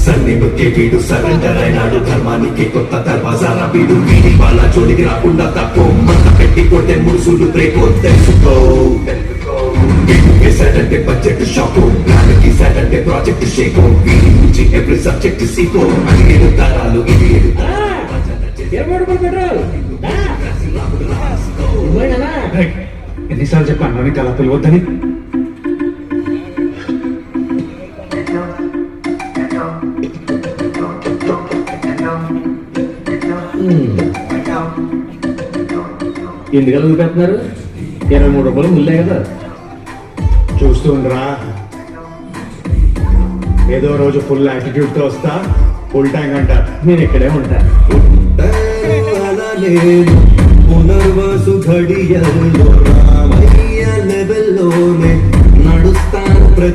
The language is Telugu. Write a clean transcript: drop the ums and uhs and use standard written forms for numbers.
సన్నిపుకే వీడు సరెండర్ అయినాడు ధర్మానికి కొత్త దర్వాజాల వీడు వీడి వాళ్ళ జోలికి రాకుండా తప్పు మంట పెట్టి కొట్టే ముడుసులు బ్రేకో తెలుసుకో వేసాడంటే బడ్జెట్ షాకు ప్లాన్ గీసాడంటే ప్రాజెక్ట్ షేకో వీడి నుంచి ఎవ్రీ సబ్జెక్ట్ సీకో అది ఏడు తరాలు ఇది ఏడు ఎన్నిసార్లు చెప్పాను నన్ను అలా పిలవద్దని. ఎందుకలా పెడుతున్నారు? 23 రూపాయలు ముల్లే కదా. చూస్తూ ఉండరా, ఏదో రోజు ఫుల్ యాటిట్యూడ్ తో వస్తా, ఫుల్ ట్యాంక్ అంట. నేను ఇక్కడే ఉంటా. పునర్వాసు ఘడియల్లో రామయ్య లెవెల్లోనే